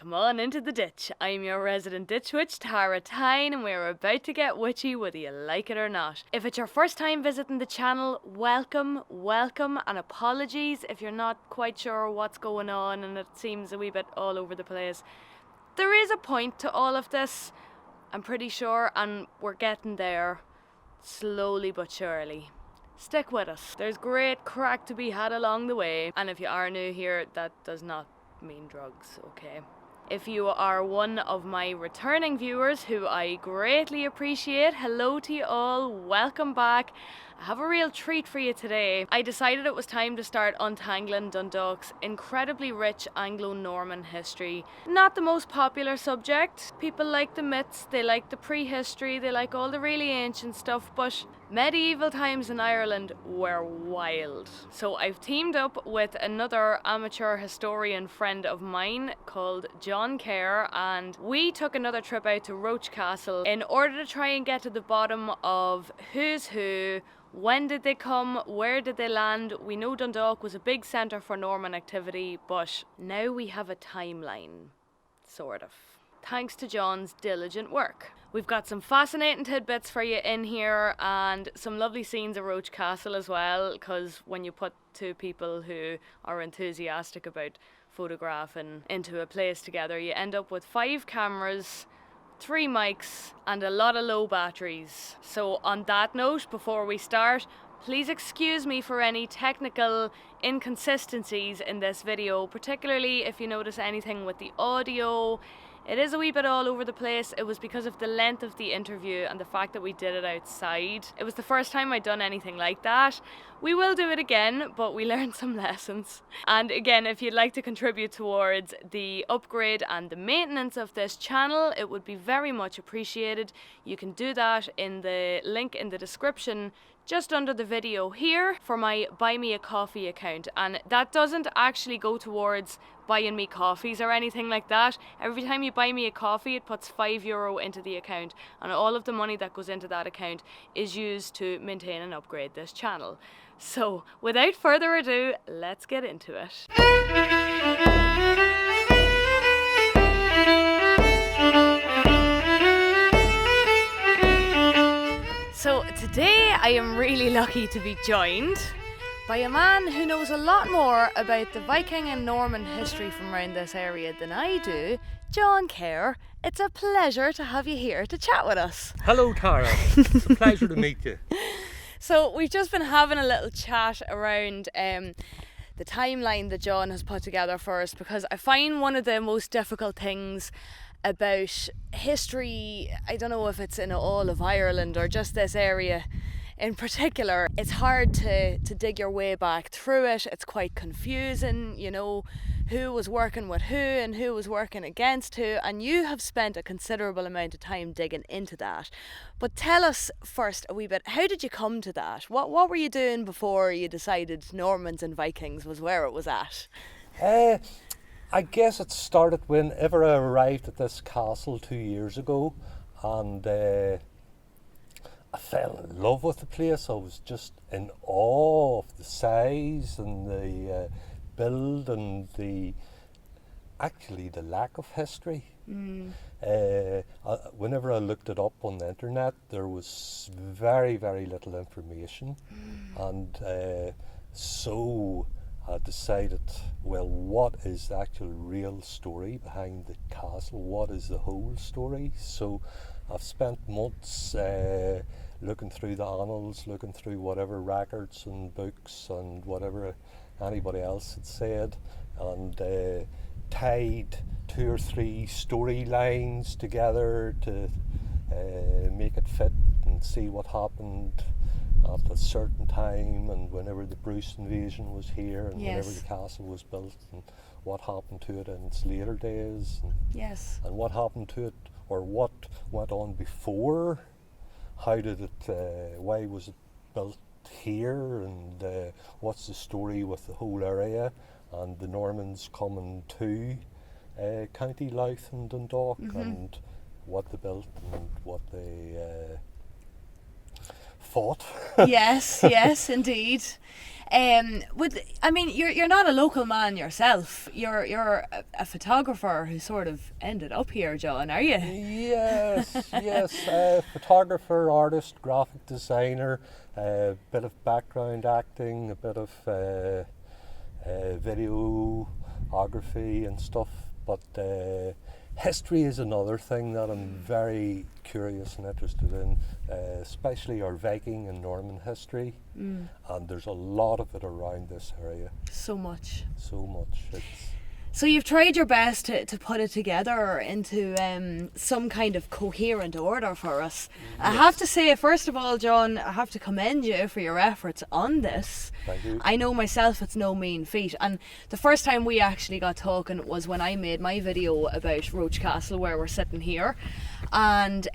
Come on into the ditch. I'm your resident ditch witch, Tine, and we're about to get witchy whether you like it or not. If it's your first time visiting the channel, welcome, and apologies if you're not quite sure what's going on and it seems a wee bit all over the place. There is a point to all of this, I'm pretty sure, and we're getting there slowly but surely. Stick with us. There's great crack to be had along the way, and if you are new here, that does not mean drugs, okay? If you are one of my returning viewers, who I greatly appreciate, hello to you all, welcome back. I have a real treat for you today. I decided it was time to start untangling Dundalk's incredibly rich Anglo-Norman history. Not the most popular subject. People like the myths, they like the prehistory, they like all the really ancient stuff, but medieval times in Ireland were wild. So I've teamed up with another amateur historian friend of mine called Kerr, and we took another trip out to Roach Castle in order to try and get to the bottom of who's who. When did they come? Where did they land? We know Dundalk was a big centre for Norman activity, but now we have a timeline, sort of. Thanks to John's diligent work. We've got some fascinating tidbits for you in here and some lovely scenes of Roach Castle as well, because when you put two people who are enthusiastic about photographing into a place together, you end up with 5 cameras, 3 mics and a lot of low batteries. So on that note, before we start, please excuse me for any technical inconsistencies in this video, particularly if you notice anything with the audio. It is a wee bit all over the place. It was because of the length of the interview and the fact that we did it outside. It was the first time I'd done anything like that. We will do it again, but we learned some lessons. And again, if you'd like to contribute towards the upgrade and the maintenance of this channel, it would be very much appreciated. You can do that in the link in the description just under the video here for my Buy Me a Coffee account, and that doesn't actually go towards buying me coffees or anything like that. Every time you buy me a coffee, it puts €5 into the account, and all of the money that goes into that account is used to maintain and upgrade this channel. So without further ado, let's get into it. So today I am really lucky to be joined by a man who knows a lot more about the Viking and Norman history from around this area than I do, Kerr. It's a pleasure to have you here to chat with us. Hello Tara, it's a pleasure to meet you. So we've just been having a little chat around the timeline that John has put together for us, because I find one of the most difficult things about history, I don't know if it's in all of Ireland or just this area in particular, it's hard to dig your way back through it. It's quite confusing, you know, who was working with who and who was working against who, and you have spent a considerable amount of time digging into that. But tell us first a wee bit, how did you come to that? What were you doing before you decided Normans and Vikings was where it was at? I guess it started whenever I arrived at this castle 2 years ago, and I fell in love with the place. I was just in awe of the size and the build and the lack of history. Whenever I looked it up on the internet, there was very, very little information, and so I decided, well, what is the actual real story behind the castle? What is the whole story? So I've spent months looking through the annals, looking through whatever records and books and whatever anybody else had said, and tied 2 or 3 storylines together to make it fit and see what happened at a certain time, and whenever the Bruce invasion was here, and whenever the castle was built, and what happened to it in its later days, and what happened to it, or what went on before. How did it? Why was it built here? And what's the story with the whole area and the Normans coming to County Louth and Dundalk, and what they built and what they fought. Yes, indeed. You're not a local man yourself. You're a photographer who sort of ended up here, John, are you? Yes, photographer, artist, graphic designer, a bit of background acting, a bit of videography and stuff. But history is another thing that I'm very curious and interested in, especially our Viking and Norman history. And there's a lot of it around this area. So much. So you've tried your best to put it together into some kind of coherent order for us. Yes. I have to say, first of all, John, I have to commend you for your efforts on this. Thank you. I know myself it's no mean feat. And the first time we actually got talking was when I made my video about Roach Castle, where we're sitting here. And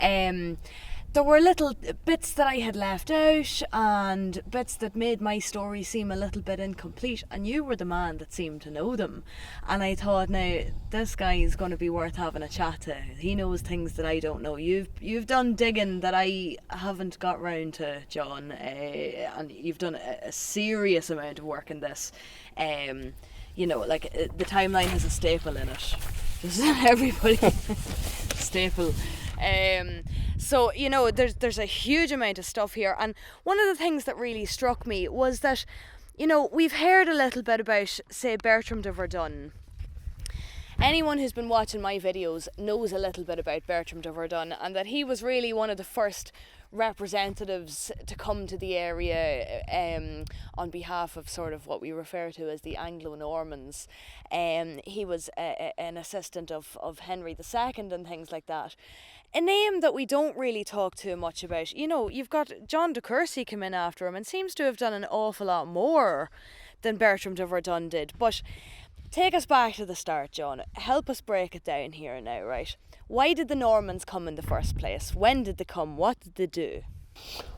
there were little bits that I had left out and bits that made my story seem a little bit incomplete, and you were the man that seemed to know them. And I thought, now this guy is going to be worth having a chat to. He knows things that I don't know. You've done digging that I haven't got round to, John, and you've done a serious amount of work in this. The timeline has a staple in it. Just everybody staple. So there's a huge amount of stuff here, and one of the things that really struck me was that we've heard a little bit about, say, Bertram de Verdun. Anyone who's been watching my videos knows a little bit about Bertram de Verdun, and that he was really one of the first representatives to come to the area on behalf of sort of what we refer to as the Anglo-Normans. He was an assistant of Henry II and things like that. A name that we don't really talk too much about. You've got John de Courcy come in after him and seems to have done an awful lot more than Bertram de Verdun did. But take us back to the start, John. Help us break it down here now, right? Why did the Normans come in the first place? When did they come? What did they do?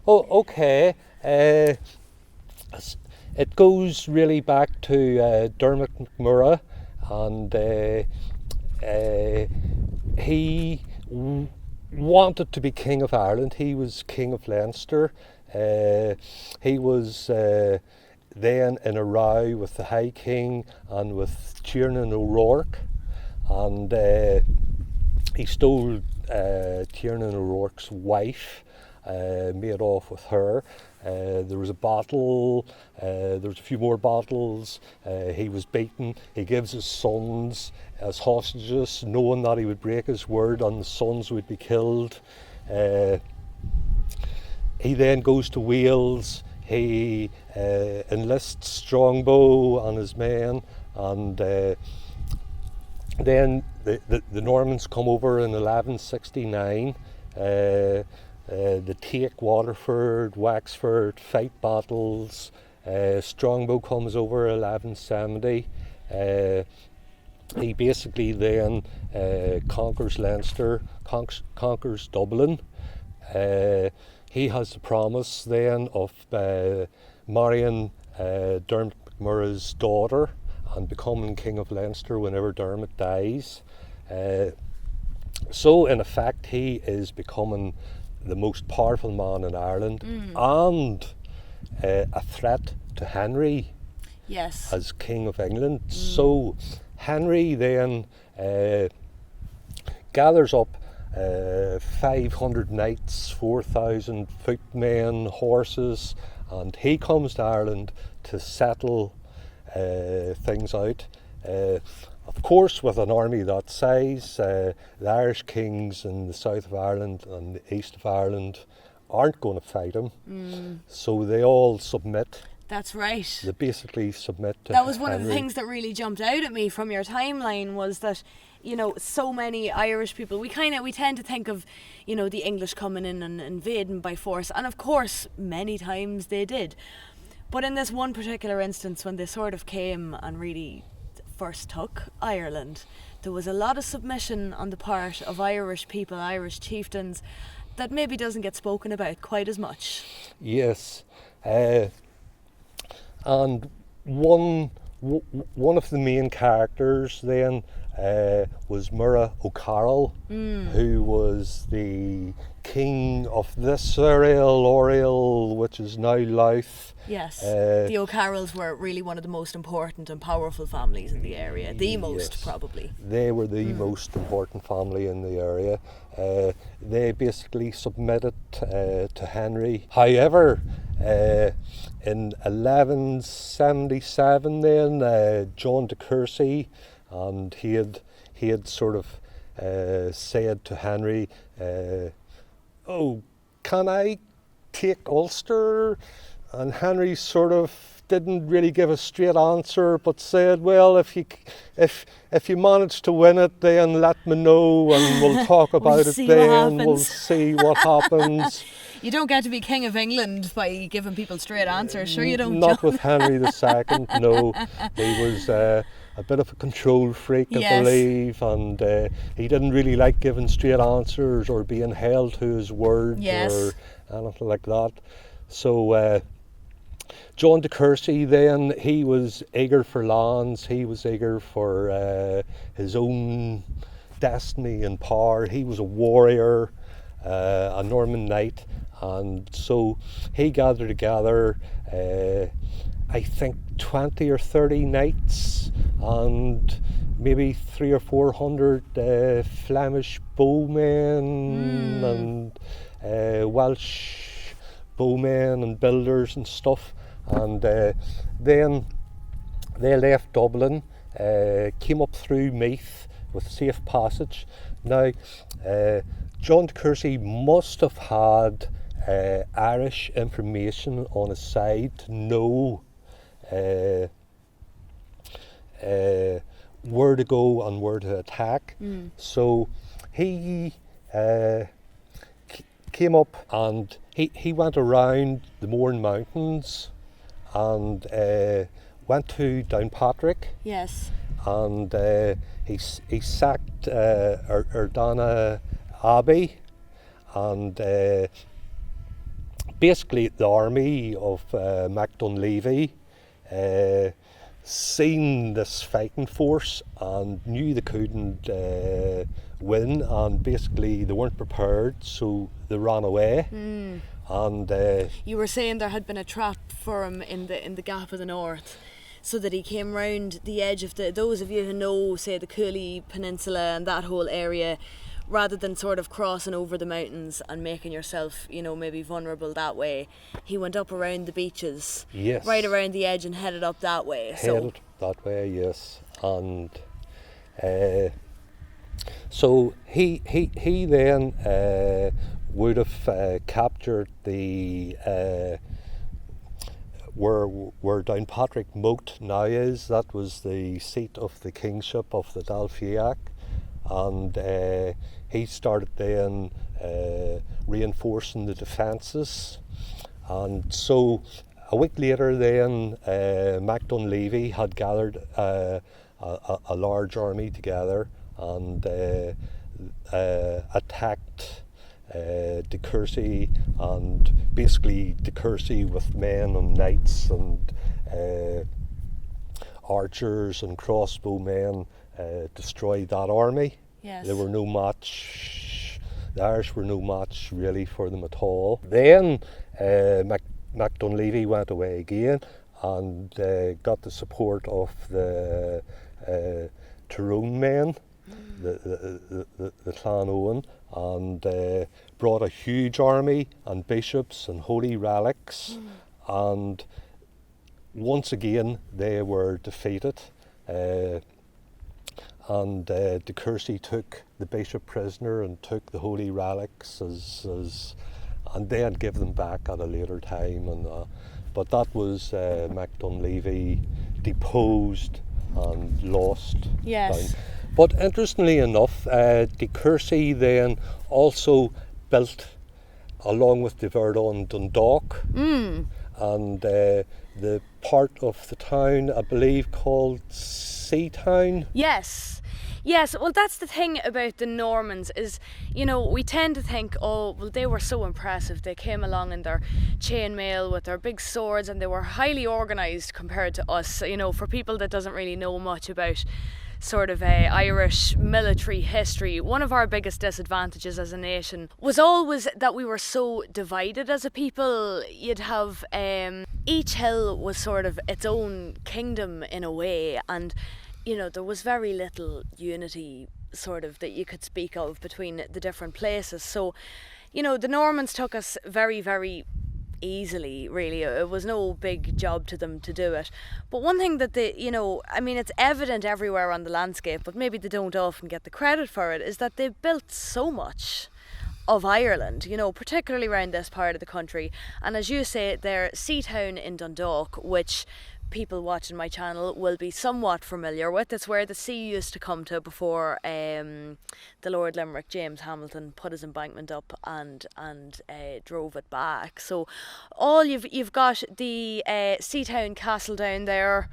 Oh, okay. It goes really back to Diarmuid Mac Murrough, and he wanted to be King of Ireland. He was King of Leinster. He was then in a row with the High King and with Tiernan O'Rourke, and he stole Tiernan O'Rourke's wife, made off with her. There was a battle, there was a few more battles, he was beaten. He gives his sons as hostages, knowing that he would break his word and the sons would be killed. He then goes to Wales. He enlists Strongbow and his men, and then the Normans come over in 1169. They take Waterford, Wexford, fight battles. Strongbow comes over 1170. He basically then conquers Leinster, conquers Dublin. He has the promise then of marrying Diarmuid Mac Murrough's daughter and becoming King of Leinster whenever Diarmuid dies. So in effect he is becoming the most powerful man in Ireland and a threat to Henry, yes, as King of England. So Henry then gathers up 500 knights, 4,000 footmen, horses, and he comes to Ireland to settle things out. Of course, with an army that size, the Irish kings in the south of Ireland and the east of Ireland aren't going to fight him, so they all submit. That's right. They basically submit to That was one Henry. of the things that really jumped out at me from your timeline, was that, so many Irish people, we tend to think of, the English coming in and invading by force, and of course many times they did. But in this one particular instance, when they sort of came and really first took Ireland, there was a lot of submission on the part of Irish people, Irish chieftains, that maybe doesn't get spoken about quite as much. Yes. And one of the main characters then was Murrough O'Carroll, who was the king of this area, Oriel, which is now Louth. Yes, the O'Carrolls were really one of the most important and powerful families in the area, the most probably. They were the most important family in the area. They basically submitted to Henry. However, in 1177 then, John de Courcy, and he had sort of said to Henry, oh, can I take Ulster? And Henry sort of didn't really give a straight answer, but said, well, if you manage to win it, then let me know and we'll talk about it then. We'll see what happens. You don't get to be King of England by giving people straight answers, sure you don't, Not John. with Henry II, no. He was a bit of a control freak, I believe, and he didn't really like giving straight answers or being held to his word or anything like that. So John de Courcy then, he was eager for lands, he was eager for his own destiny and power. He was a warrior, a Norman knight, and so he gathered together I think 20 or 30 knights and maybe 300 or 400 Flemish bowmen and Welsh bowmen and builders and stuff. And then they left Dublin, came up through Meath with safe passage. Now, John de Courcy must have had Irish information on his side to know where to go and where to attack. So he came up and he went around the Mourne Mountains and went to Downpatrick. Yes. And he sacked Erdana Abbey, and basically the army of Mac Dunleavy seen this fighting force and knew they couldn't win, and basically they weren't prepared, so they ran away. And you were saying there had been a trap for him in the Gap of the North, so that he came round the edge of those of you who know, say, the Cooley Peninsula and that whole area, rather than sort of crossing over the mountains and making yourself, you know, maybe vulnerable that way. He went up around the beaches, yes, right around the edge, and headed up that way. Headed that way, yes. And so he then would have captured the where Downpatrick Moat now is. That was the seat of the kingship of the Dalfiach, and he started then reinforcing the defences. And so a week later then Mac Dunleavy had gathered a large army together and attacked de Courcy, and basically de Courcy with men and knights and archers and crossbowmen destroyed that army. Yes. They were no match, the Irish were no match really for them at all. Then Mac Dunleavy went away again and got the support of the Tyrone men, the Clan Owen, and brought a huge army and bishops and holy relics, and once again they were defeated, and de Courcy took the bishop prisoner and took the holy relics and then give them back at a later time, and but that was Mac Dunleavy deposed and lost. Yes. Down. But interestingly enough, de Courcy then also built, along with the Verdun, Dundalk, and the part of the town, I believe, called Seatown. Yes. Yes, well, that's the thing about the Normans is, you know, we tend to think, oh, well, they were so impressive. They came along in their chainmail with their big swords, and they were highly organised compared to us, you know, for people that doesn't really know much about sort of Irish military history, one of our biggest disadvantages as a nation was always that we were so divided as a people. You'd have each hill was sort of its own kingdom in a way, and there was very little unity sort of that you could speak of between the different places. So the Normans took us very, very easily, really. It was no big job to them to do it. But one thing that it's evident everywhere on the landscape, but maybe they don't often get the credit for it, is that they built so much of Ireland, particularly around this part of the country. And as you say, their sea town in Dundalk, which people watching my channel will be somewhat familiar with. It's where the sea used to come to before the Lord Limerick James Hamilton put his embankment up and drove it back. So you've got the sea town castle down there,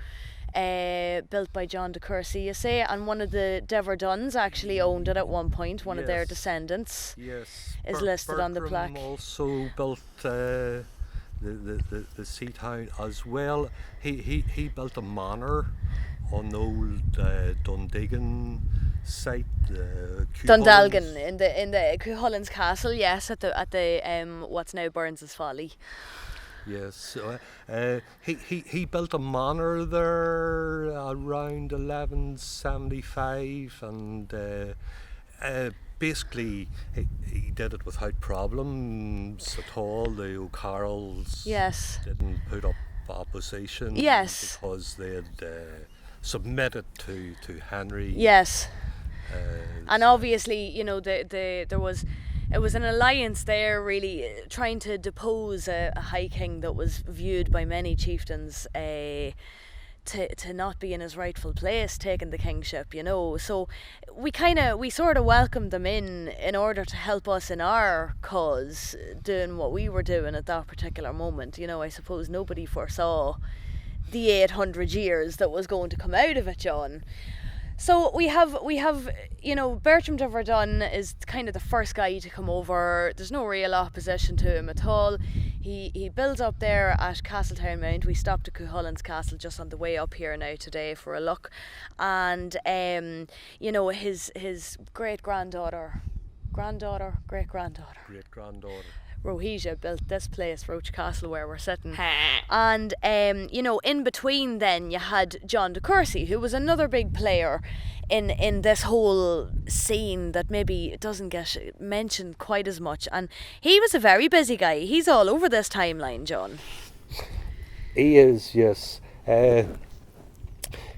built by John de Courcy, you say, and one of the de Verduns actually owned it at one point. One of their descendants is listed on the plaque. Bertram also built the sea town as well. He built a manor on the old Dundegan site, Dundalgan in the Cuchulain's Castle, yes, at the what's now Burns's Folly. Yes, he built a manor there around 1175, and basically he did it without problems at all. The O'Carrolls didn't put up opposition because they had submitted to Henry. Yes. And obviously, there was an alliance there, really trying to depose a high king that was viewed by many chieftains to not be in his rightful place, taking the kingship, So we sort of welcomed them in order to help us in our cause, doing what we were doing at that particular moment. I suppose nobody foresaw the 800 years that was going to come out of it, John. So we have Bertram de Verdun is kind of the first guy to come over. There's no real opposition to him at all. He builds up there at Castletown Mount. We stopped at Cuchulain's Castle just on the way up here now today for a look, and his great granddaughter Rohesia built this place, Roach Castle, where we're sitting. And, in between then you had John de Courcy, who was another big player in this whole scene that maybe doesn't get mentioned quite as much. And he was a very busy guy. He's all over this timeline, John. He is, yes.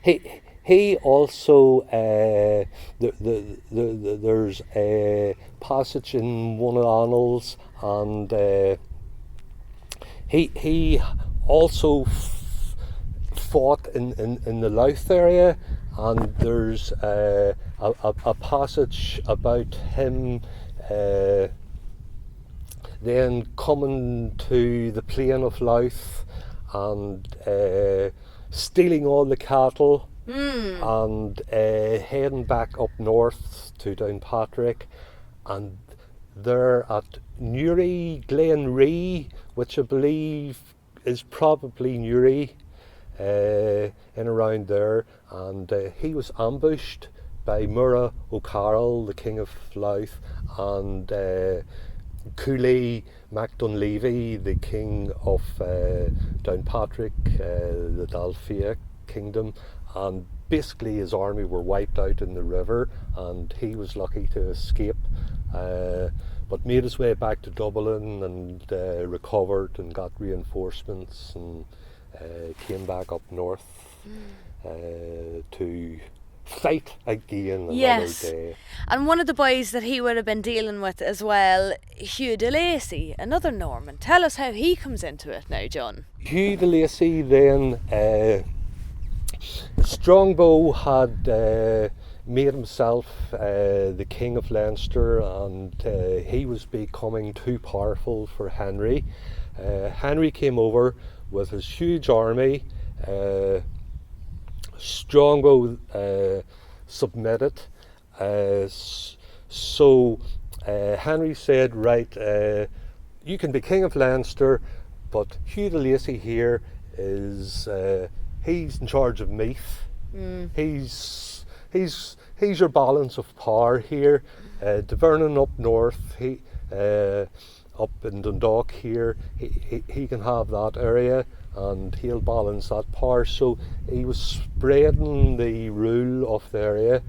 He also, there's a passage in one of the annals, and he also fought in the Louth area, and there's a passage about him then coming to the plain of Louth and stealing all the cattle. And heading back up north to Downpatrick, and there at Newry, Glenree, which I believe is probably Newry, in around there, and he was ambushed by Murrough O'Carroll, the King of Louth, and Cooley Mac Murrough, the King of Downpatrick, the Dalfia Kingdom. And basically his army were wiped out in the river, and he was lucky to escape, but made his way back to Dublin and recovered and got reinforcements, and came back up north to fight again another day. And one of the boys that he would have been dealing with as well, Hugh de Lacy, another Norman. Tell us how he comes into it now, John. Hugh de Lacy then, Strongbow had made himself the King of Leinster, and he was becoming too powerful for Henry. Henry came over with his huge army. Strongbow submitted. So Henry said, right, you can be King of Leinster, but Hugh de Lacy here is... he's in charge of Meath. he's your balance of power here. De Vernon up north, up in Dundalk here, he can have that area and he'll balance that power. So he was spreading the rule of the area,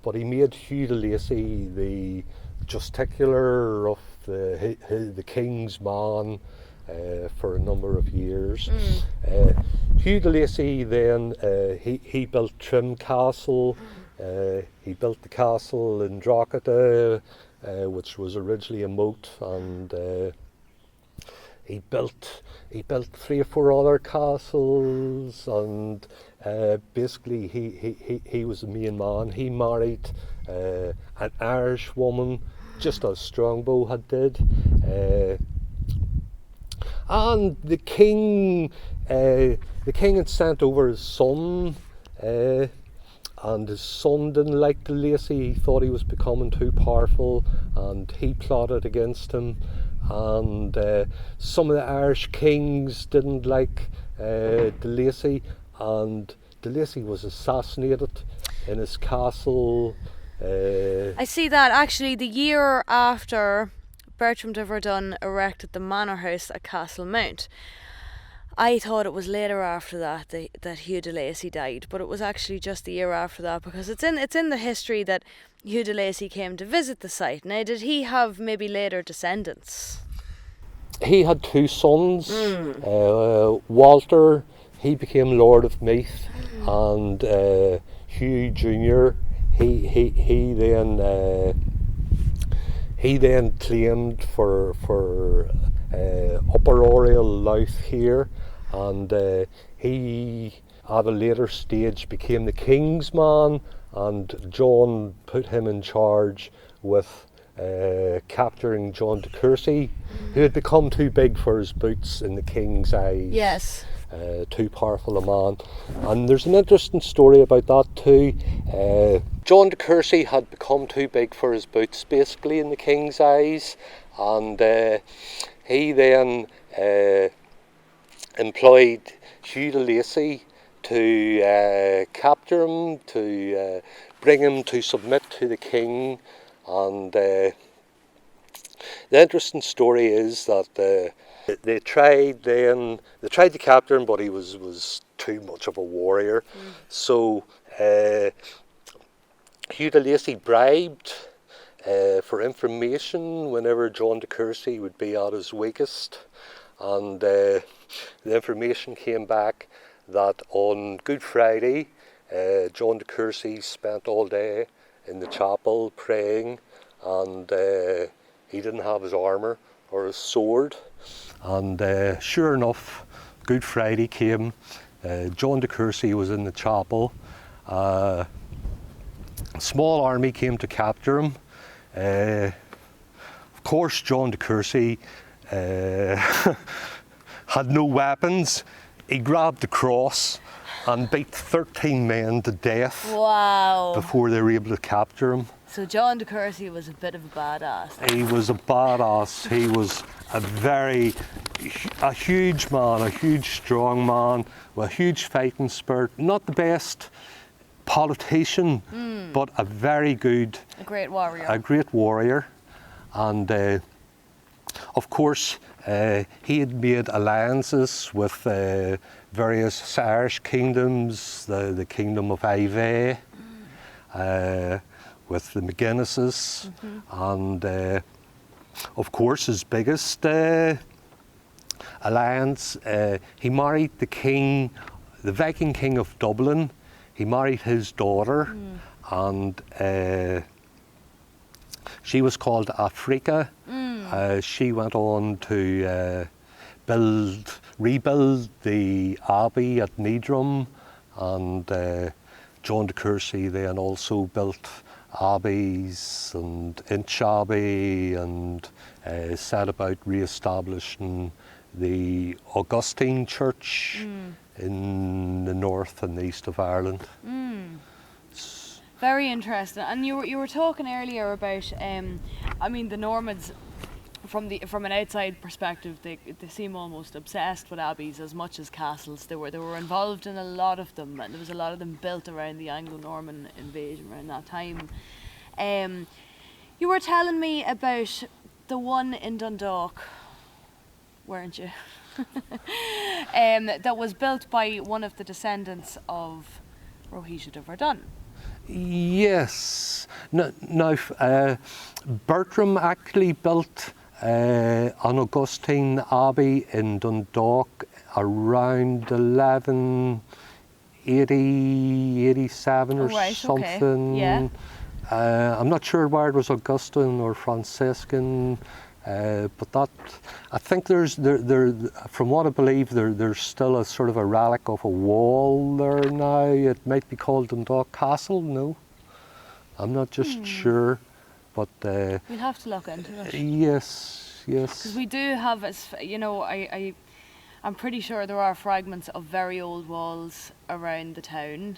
but he made Hugh de Lacy the justiciar of the king's man for a number of years. Hugh de Lacy then, he built Trim Castle, he built the castle in Drogheda, which was originally a moat, and he built 3 or 4 other castles, and basically he was the main man. He married an Irish woman, just as Strongbow had did, and the king had sent over his son, and his son didn't like de Lacy. He thought he was becoming too powerful, and he plotted against him. And some of the Irish kings didn't like de Lacy, and de Lacy was assassinated in his castle. I see that actually the year after Bertram de Verdun erected the manor house at Castlemount, I thought it was later after that that Hugh de Lacy died, but it was actually just the year after that, because it's in the history that Hugh de Lacy came to visit the site. Now, did he have maybe later descendants? He had 2 sons. Walter, he became Lord of Meath, and Hugh Jr. He then claimed for Upper Oriel Louth here, and he at a later stage became the king's man, and John put him in charge with capturing John de Courcy, who had become too big for his boots in the king's eyes. Yes. Too powerful a man. And there's an interesting story about that too. John de Courcy had become too big for his boots, basically, in the king's eyes, and he then employed Hugh de Lacy to capture him, to bring him to submit to the king. And the interesting story is that they tried to capture him, but he was too much of a warrior. So Hugh de Lacy bribed for information whenever John de Courcy would be at his weakest, and the information came back that on Good Friday John de Courcy spent all day in the chapel praying, and he didn't have his armour or his sword. And sure enough, Good Friday came, John de Courcy was in the chapel, a small army came to capture him. Of course, John de Courcy had no weapons. He grabbed the cross and beat 13 men to death. Wow. Before they were able to capture him. So John de Courcy was a bit of a badass. He was a badass. He was a huge man, a huge strong man with a huge fighting spirit. Not the best politician, but a great warrior. And of course, he had made alliances with various Irish kingdoms, the kingdom of Ive, with the McGuinnesses, and of course his biggest alliance, he married the Viking king of Dublin. He married his daughter, and she was called Africa. She went on to rebuild the abbey at Needrum, and John de Courcy then also built abbeys and Inch Abbey, and set about re-establishing the Augustine Church in the north and east of Ireland. Very interesting. And you were talking earlier about, the Normans from an outside perspective, they seem almost obsessed with abbeys as much as castles. They were involved in a lot of them, and there was a lot of them built around the Anglo-Norman invasion around that time. You were telling me about the one in Dundalk, weren't you? That was built by one of the descendants of Rohesia de Verdun. Yes. Now, Bertram actually built an Augustine Abbey in Dundalk around 1180, 87 or something. Okay. Yeah. I'm not sure whether it was Augustine or Franciscan, but that, I think from what I believe, there's still a sort of a relic of a wall there now. It might be called Dundalk Castle, no? I'm not just sure, but... we'll have to look into it. Yes. Because we do have, I'm pretty sure there are fragments of very old walls around the town.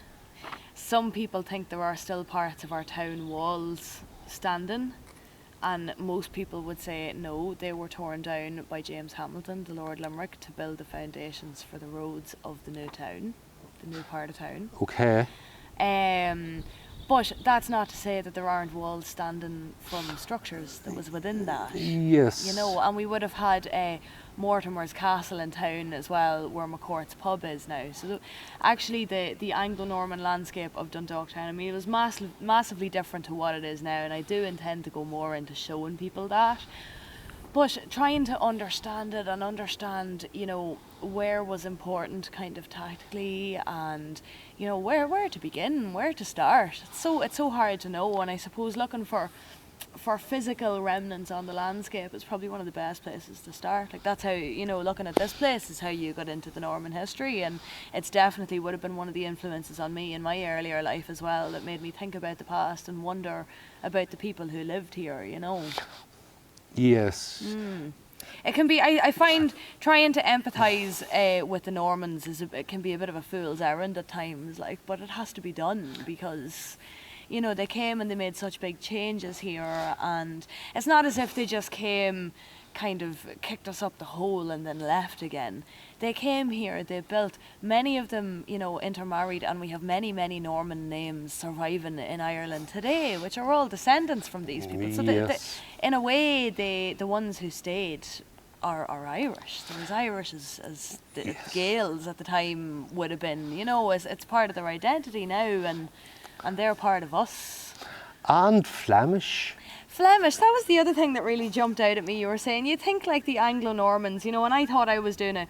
Some people think there are still parts of our town walls standing, and most people would say no, they were torn down by James Hamilton, the Lord Limerick, to build the foundations for the roads of the new town, the new part of town. Okay. But that's not to say that there aren't walls standing from structures that was within that. Yes. And we would have had Mortimer's Castle in town as well, where McCourt's pub is now. So actually the Anglo-Norman landscape of Dundalk town, I mean, it was massively different to what it is now, and I do intend to go more into showing people that. But trying to understand it and understand, where was important kind of tactically, and, where to begin, where to start. It's so hard to know, and I suppose looking for physical remnants on the landscape is probably one of the best places to start. Like, that's how, looking at this place is how you got into the Norman history, and it's definitely would have been one of the influences on me in my earlier life as well that made me think about the past and wonder about the people who lived here, Yes. It can be, I find trying to empathise with the Normans it can be a bit of a fool's errand at times, but it has to be done because, they came and they made such big changes here, and it's not as if they just came, kind of kicked us up the hole and then left again. They came here, they built, many of them, intermarried, and we have many, many Norman names surviving in Ireland today, which are all descendants from these people. So in a way, the ones who stayed are Irish. They're as Irish as the Gaels at the time would have been. It's part of their identity now, and they're part of us. And Flemish. Flemish, that was the other thing that really jumped out at me. You were saying, you think like the Anglo-Normans, and I thought I was doing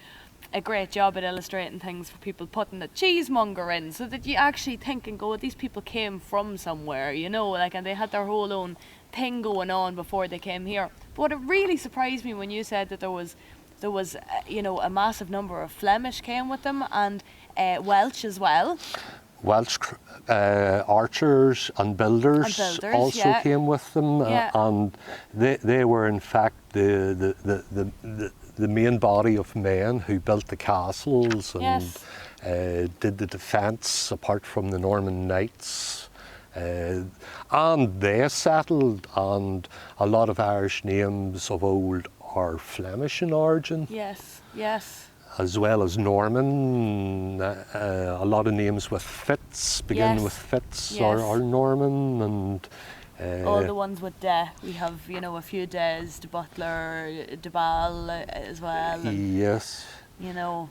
a great job at illustrating things for people, putting the cheesemonger in, so that you actually think and go, these people came from somewhere, and they had their whole own thing going on before they came here. But it really surprised me when you said that there was a massive number of Flemish came with them, and Welsh as well. Welsh archers and builders also came with them, and they were in fact the main body of men who built the castles and did the defence apart from the Norman knights, and they settled, and a lot of Irish names of old are Flemish in origin. Yes. As well as Norman, a lot of names with Feats, begin with Feats, are Norman, and all the ones with de. We have, a few des, de Butler, de Ball as well. Yes. De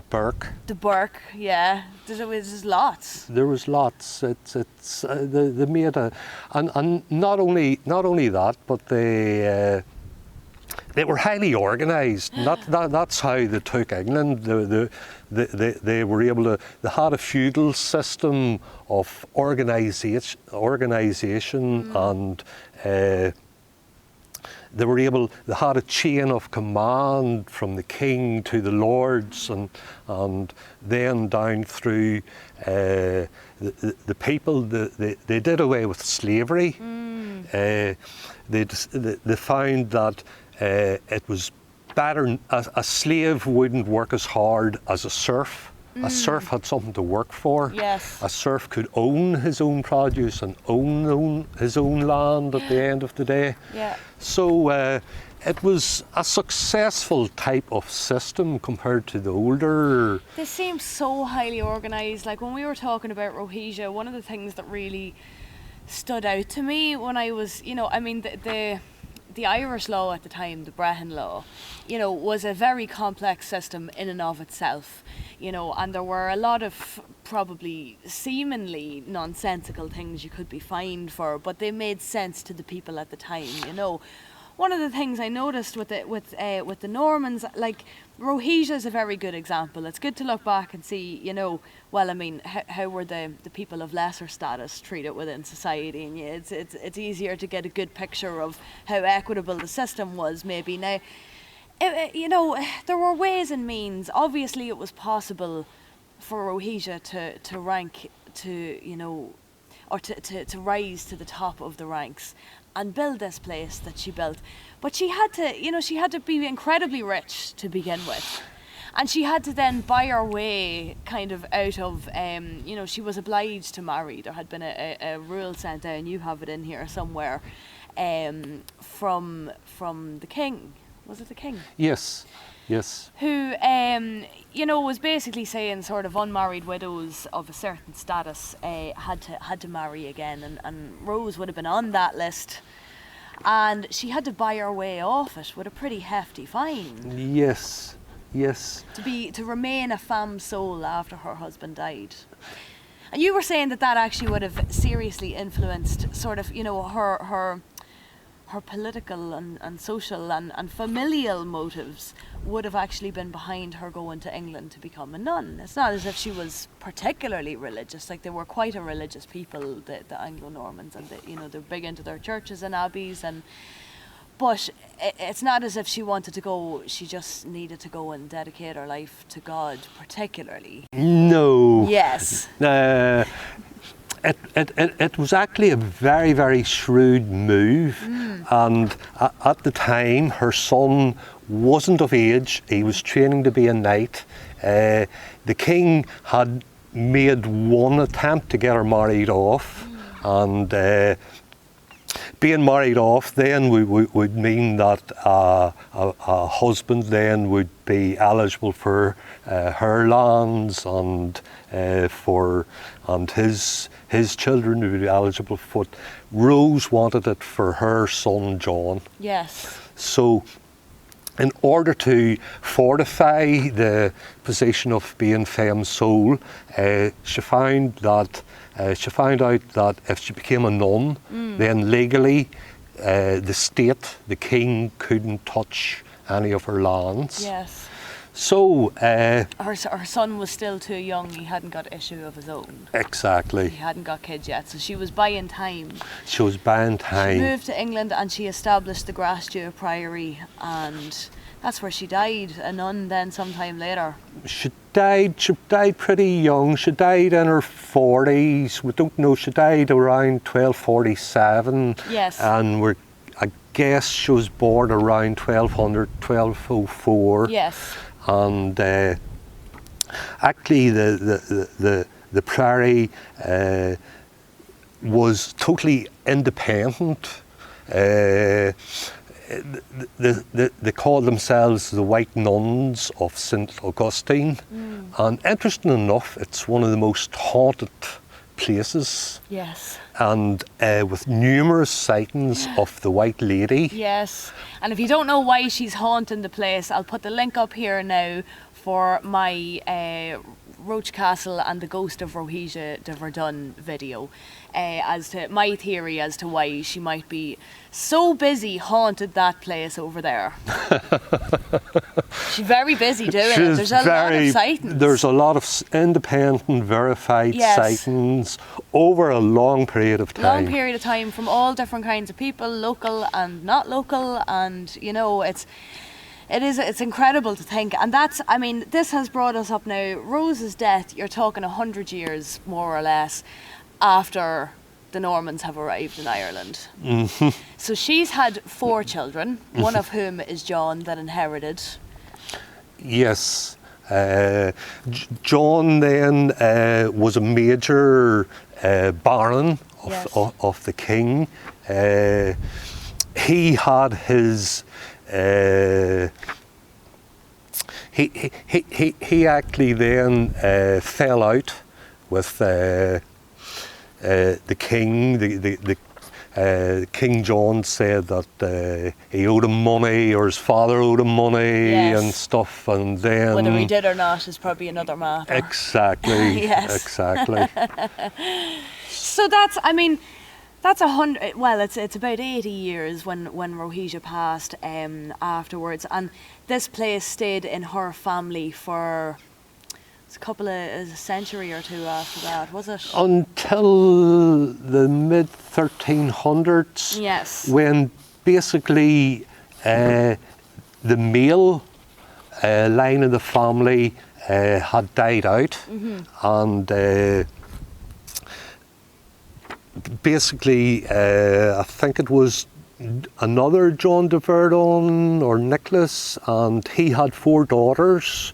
Burke. De Burke, yeah. There's lots. There was lots. It's they made and not only that, but they were highly organised. That's how they took England. They were able to. They had a feudal system of organisation, and they had a chain of command from the king to the lords, and then down through the people. They did away with slavery. They found that it was better. A slave wouldn't work as hard as a serf. A serf had something to work for. Yes. A serf could own his own produce and own his own land at the end of the day. Yeah. So it was a successful type of system compared to the older. This seems so highly organised. Like when we were talking about Rohesia, one of the things that really stood out to me when I was, I mean, the Irish law at the time, the Brehon law, was a very complex system in and of itself, and there were a lot of probably seemingly nonsensical things you could be fined for, but they made sense to the people at the time, One of the things I noticed with the Normans, like Rohesia is a very good example. It's good to look back and see, how were the people of lesser status treated within society, and it's easier to get a good picture of how equitable the system was. Maybe now, there were ways and means. Obviously, it was possible for Rohesia to rank or to rise to the top of the ranks and build this place that she built. But she had to be incredibly rich to begin with. And she had to then buy her way kind of out of, she was obliged to marry. There had been a rule sent down, you have it in here somewhere, from the king. Was it the king? Yes. Who, was basically saying sort of unmarried widows of a certain status had to marry again, and Rose would have been on that list, and she had to buy her way off it with a pretty hefty fine. Yes. To remain a femme sole after her husband died. And you were saying that actually would have seriously influenced sort of, her political and social and familial motives would have actually been behind her going to England to become a nun. It's not as if she was particularly religious. Like, they were quite a religious people, the Anglo-Normans, and they're big into their churches and abbeys, but it's not as if she wanted to go. She just needed to go and dedicate her life to God particularly. No. Yes. It was actually a very, very shrewd move, and at the time her son wasn't of age. He was training to be a knight. The king had made one attempt to get her married off, and being married off then would mean that a husband then would be eligible for her lands, and his children would be eligible for it. Rose wanted it for her son John. Yes. So in order to fortify the position of being femme sole, she found out that if she became a nun, then legally the state, the king, couldn't touch any of her lands. Yes. So her son was still too young. He hadn't got issue of his own. Exactly. He hadn't got kids yet, so she was buying time. She moved to England and she established the Grasdew Priory, and that's where she died, a nun then sometime later. She died pretty young. She died in her 40s. We don't know. She died around 1247. Yes. And I guess she was born around 1204. Yes. And actually the priory was totally independent. They called themselves the White Nuns of St. Augustine, and interesting enough, it's one of the most haunted places. Yes. And with numerous sightings of the White Lady. Yes. And if you don't know why she's haunting the place, I'll put the link up here now for my Roach Castle and the Ghost of Rohesia de Verdun video, as to my theory as to why she might be so busy haunted that place over there. She's very busy doing it. There's a lot of sightings. There's a lot of independent, verified sightings over a long period of time. Long period of time from all different kinds of people, local and not local, and it's incredible to think. And this has brought us up now. Rose's death, you're talking 100 years more or less after the Normans have arrived in Ireland. Mm-hmm. So she's had 4 children, one of whom is John, that inherited. Yes. John then was a major baron of the king. He had his he actually then fell out with the king. King John said that he owed him money, or his father owed him money, yes. and stuff, and then whether he did or not is probably another matter. Exactly. Yes. Exactly. So that's 100. Well, it's about 80 years when Rohesia passed afterwards, and this place stayed in her family for a century or two after that, was it? Until the mid 1300s. Yes. When basically the male line of the family had died out, and basically I think it was another John de Verdun or Nicholas, and he had 4 daughters,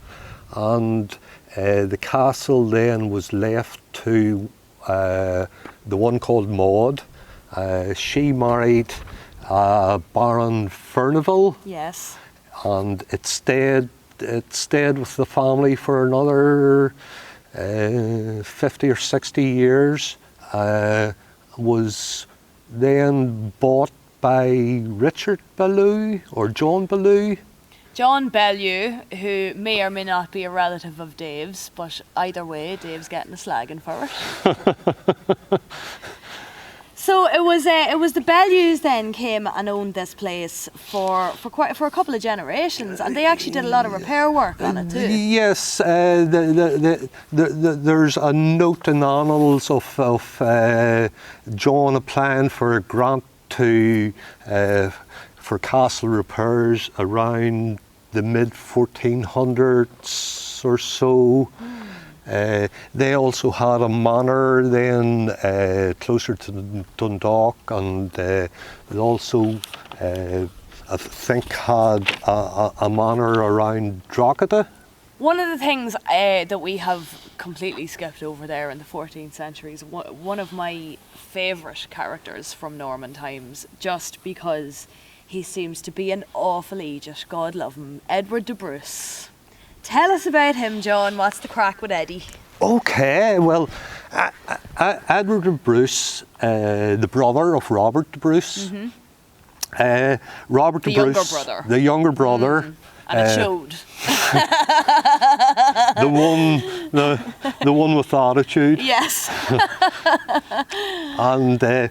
and the castle then was left to the one called Maud. She married Baron Furnivall. Yes. And it stayed with the family for another 50 or 60 years. Was then bought by Richard Bellew or John Bellew. John Bellew, who may or may not be a relative of Dave's, but either way, Dave's getting a slagging for it. So it was the Bellews then came and owned this place for a couple of generations, and they actually did a lot of repair work on it too. Yes, there's a note in the annals of John applying for a grant for castle repairs around the mid 1400s or so. They also had a manor then closer to Dundalk, and they also I think had a manor around Drogheda. One of the things that we have completely skipped over there in the 14th century is one of my favourite characters from Norman times, just because he seems to be an awful Aegis, God love him, Edward de Bruce. Tell us about him, John. What's the crack with Eddie? Okay, well, Edward de Bruce, the brother of Robert de Bruce. Robert de Bruce, the younger brother. And it showed. the one with attitude. Yes. And the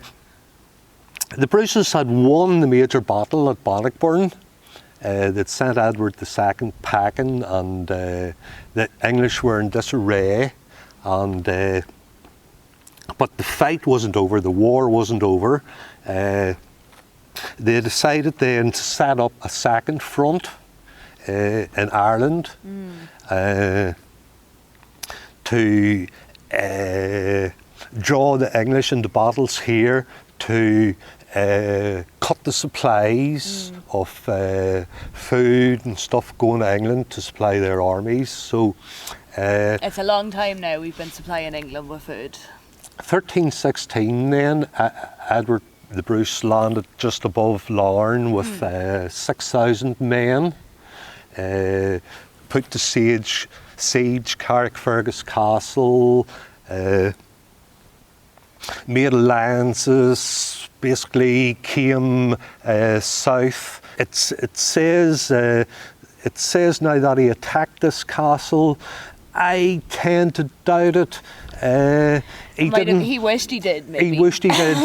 Bruces had won the major battle at Bannockburn. That sent Edward II packing, and the English were in disarray. And but the fight wasn't over. The war wasn't over. They decided then to set up a second front in Ireland to draw the English into battles here, to cut the supplies of food and stuff going to England to supply their armies. So it's a long time now we've been supplying England with food. 1316 then, Edward the Bruce landed just above Larne with 6,000 men, put to siege Carrickfergus Castle, made alliances, basically came south. It says now that he attacked this castle. I tend to doubt it. He wished he did, maybe. He wished he did.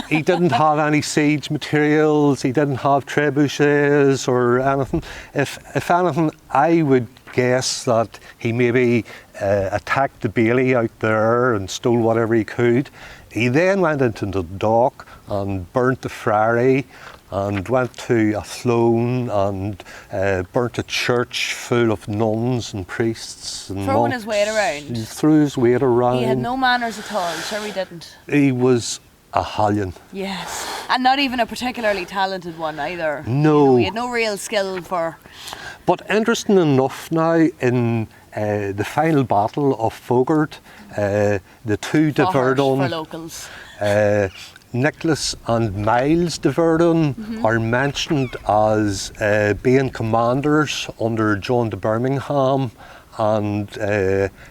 He didn't have any siege materials. He didn't have trebuchets or anything. If anything, I would guess that he maybe attacked the bailey out there and stole whatever he could. He then went into the dock and burnt the friary, and went to Athlone and burnt a church full of nuns and priests and throwing monks. his weight around. He threw his weight around. He had no manners at all, sure he didn't. He was a hellion. Yes, and not even a particularly talented one either. No. He had no real skill for... But interesting enough now, in the final battle of Fogart, the two de Verdun... for locals. Nicholas and Miles de Verdun are mentioned as being commanders under John de Birmingham and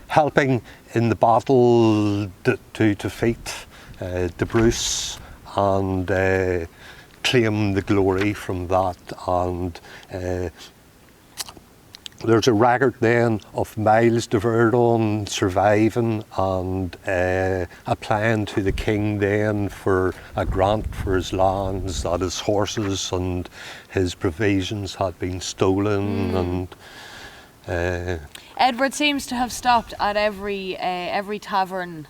helping in the battle to defeat de Bruce and claim the glory from that. And there's a record then of Miles de Verdun surviving and applying to the king then for a grant for his lands, that his horses and his provisions had been stolen. And Edward seems to have stopped at every tavern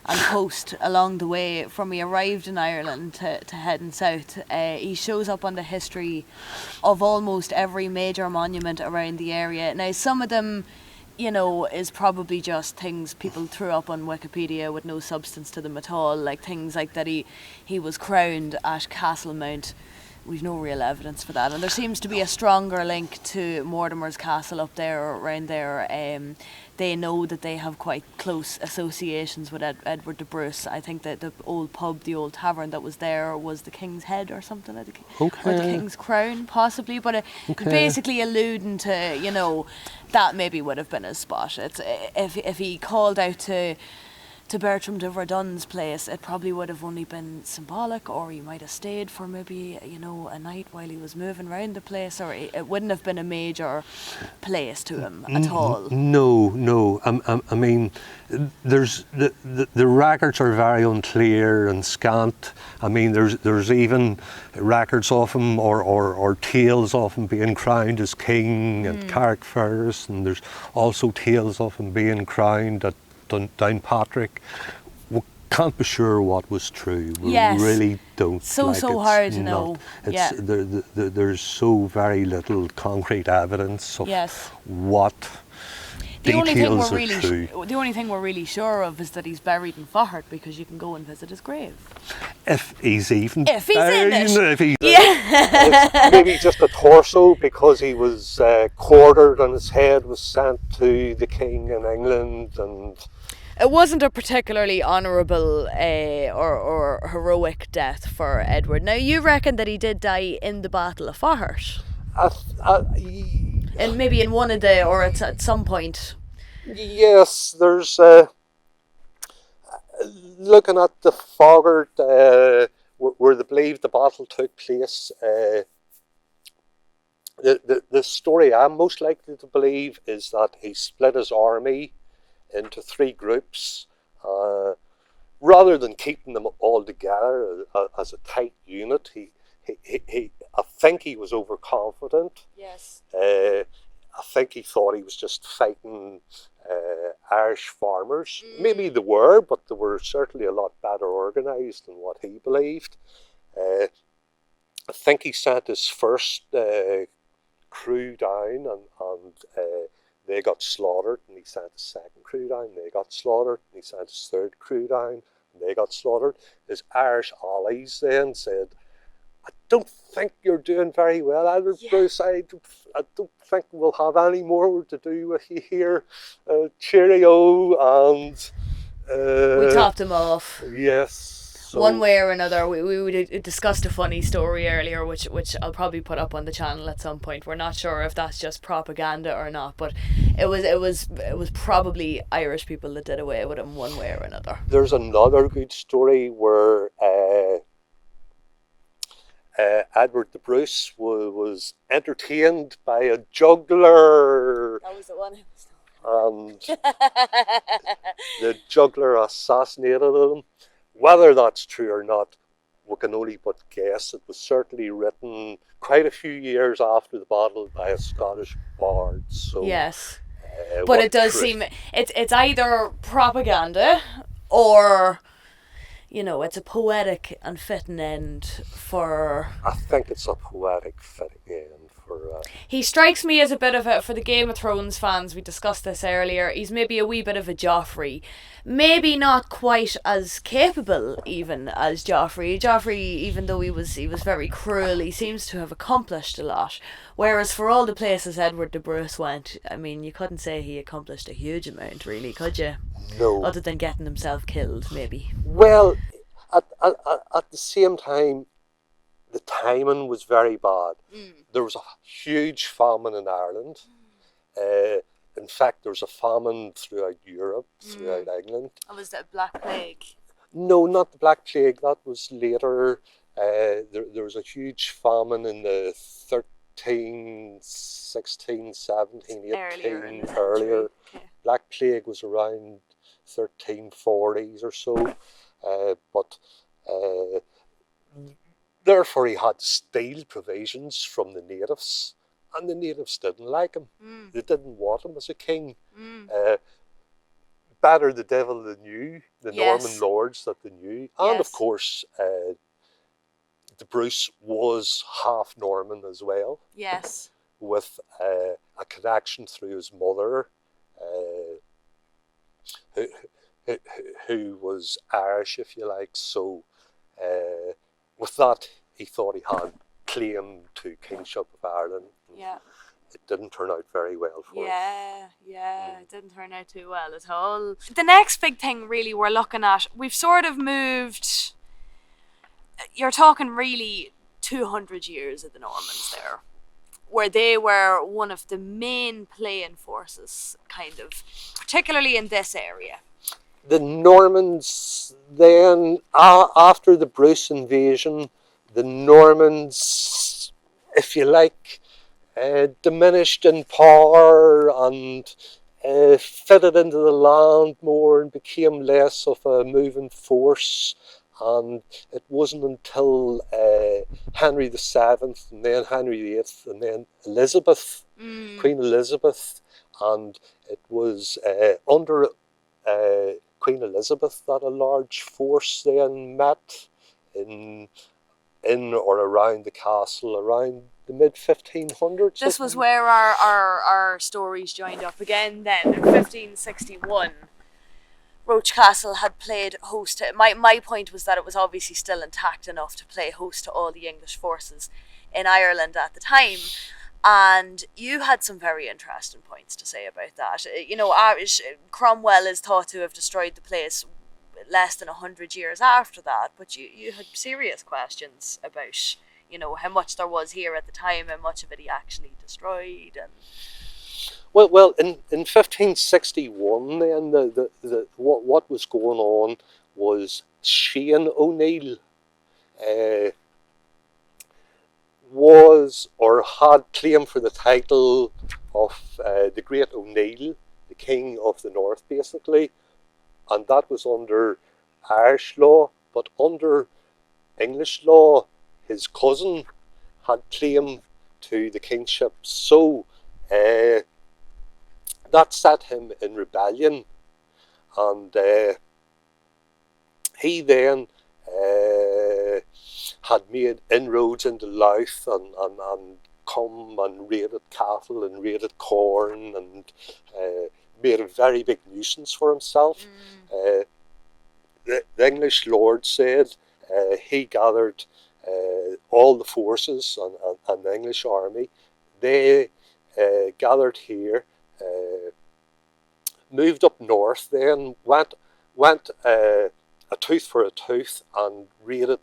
and post along the way from he arrived in Ireland to heading south. He shows up on the history of almost every major monument around the area. Now, some of them, you know, is probably just things people threw up on Wikipedia with no substance to them at all, like things like that he was crowned at Castlemount. We've no real evidence for that, and there seems to be a stronger link to Mortimer's Castle up there or around there. They know that they have quite close associations with Edward de Bruce. I think that the old pub, the old tavern that was there was the King's Head or something, or the King's Crown possibly, but basically alluding to, you know, that maybe would have been his spot. It's if he called out to Bertram de Verdun's place, it probably would have only been symbolic, or he might have stayed for maybe, you know, a night while he was moving around the place, or it wouldn't have been a major place to him at all. No. I mean, there's the records are very unclear and scant. I mean, there's even records of him or tales of him being crowned as king at Carrickfergus, and there's also tales of him being crowned at Downpatrick. We can't be sure what was true. We really don't. So hard to know. There's so very little concrete evidence of what details are true. The only thing we're really sure of is that he's buried in Fahart, because you can go and visit his grave. If he's even if he's in it. If he's it's maybe just a torso, because he was quartered and his head was sent to the king in England, and it wasn't a particularly honourable or heroic death for Edward. Now, you reckon that he did die in the Battle of Fahart? And maybe in one of the, or at some point. Yes, there's looking at the Fahart, where they believe the battle took place. The story I'm most likely to believe is that he split his army into three groups, rather than keeping them all together as a tight unit. He I think he was overconfident. Yes. I think he thought he was just fighting Irish farmers. Maybe they were, but they were certainly a lot better organised than what he believed. I think he sent his first crew down, and they got slaughtered, and he sent his second crew down, and they got slaughtered, and he sent his third crew down, and they got slaughtered. His Irish allies then said, "I don't think you're doing very well, Edward Bruce. I don't think we'll have any more to do with you here. Cheerio," and we topped him off. Yes. So one way or another. We discussed a funny story earlier, which I'll probably put up on the channel at some point. We're not sure if that's just propaganda or not, but it was probably Irish people that did away with him one way or another. There's another good story where Edward de Bruce was entertained by a juggler. That was the one. And the juggler assassinated him. Whether that's true or not, we can only but guess. It was certainly written quite a few years after the battle by a Scottish bard. So yes, but it does seem it's either propaganda or, you know, it's a poetic and fitting end for... I think it's a poetic fitting end for... He strikes me as a bit of a... For the Game of Thrones fans, we discussed this earlier, he's maybe a wee bit of a Joffrey. Maybe not quite as capable even as Joffrey. Joffrey, even though he was very cruel, he seems to have accomplished a lot. Whereas for all the places Edward de Bruce went, I mean, you couldn't say he accomplished a huge amount, really, could you? No. Other than getting himself killed, maybe. Well, at the same time, the timing was very bad. There was a huge famine in Ireland. In fact, there was a famine throughout Europe, throughout England. Oh, was that Black Plague? No, not the Black Plague. That was later. There was a huge famine in the 13, 16, 17, 18, earlier. Okay. Black Plague was around 1340s or so. But therefore he had to steal provisions from the natives. And the natives didn't like him. They didn't want him as a king. Better the devil than you, the Norman lords that they knew. And of course, the Bruce was half Norman as well. Yes. With a connection through his mother, who was Irish, if you like. So with that, he thought he had claim to kingship of Ireland. Yeah. It didn't turn out very well for him. Yeah, it didn't turn out too well at all. The next big thing really we're looking at, we've sort of moved, you're talking really 200 years of the Normans there, where they were one of the main playing forces, kind of, particularly in this area. The Normans then, after the Bruce invasion, the Normans, if you like, diminished in power and fitted into the land more and became less of a moving force. And it wasn't until Henry VII and then Henry VIII and then Elizabeth, Queen Elizabeth, and it was under Queen Elizabeth that a large force then met in or around the castle around the mid-1500s. This was where our stories joined up again then. In 1561, Roach Castle had played host to... My point was that it was obviously still intact enough to play host to all the English forces in Ireland at the time. And you had some very interesting points to say about that. You know, Cromwell is thought to have destroyed the place less than 100 years after that, but you had serious questions about, you know, how much there was here at the time, how much of it he actually destroyed. And well, in 1561, then what was going on was Shane O'Neill was or had claim for the title of the Great O'Neill, the King of the North, basically. And that was under Irish law, but under English law, his cousin had claim to the kingship. So that set him in rebellion, and he then had made inroads into Louth and come and raided cattle and raided corn and made a very big nuisance for himself. The English lord said he gathered all the forces and the English army. They gathered here, moved up north, then went a tooth for a tooth and raided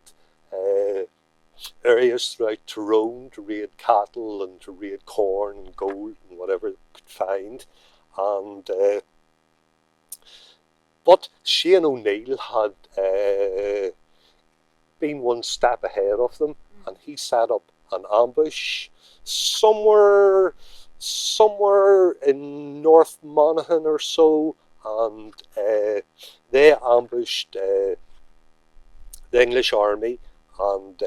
areas throughout Tyrone to raid cattle and to raid corn and gold and whatever they could find. And but Shane O'Neill had been one step ahead of them, and he set up an ambush somewhere in North Monaghan or so, and they ambushed the English army and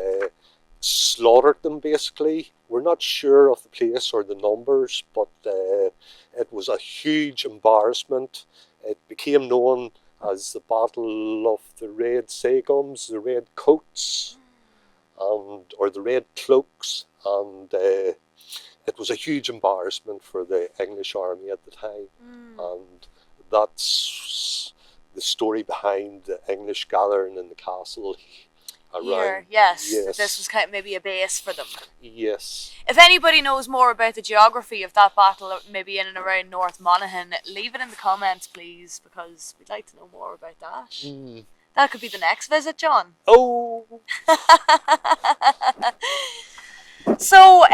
slaughtered them, basically. We're not sure of the place or the numbers, but it was a huge embarrassment. It became known as the Battle of the Red Sagums, the Red Coats, or the Red Cloaks, and it was a huge embarrassment for the English army at the time. And that's the story behind the English gathering in the castle around. Here, yes. This was kind of maybe a base for them. Yes. If anybody knows more about the geography of that battle, maybe in and around North Monaghan, leave it in the comments, please, because we'd like to know more about that. That could be the next visit, John. Oh! So,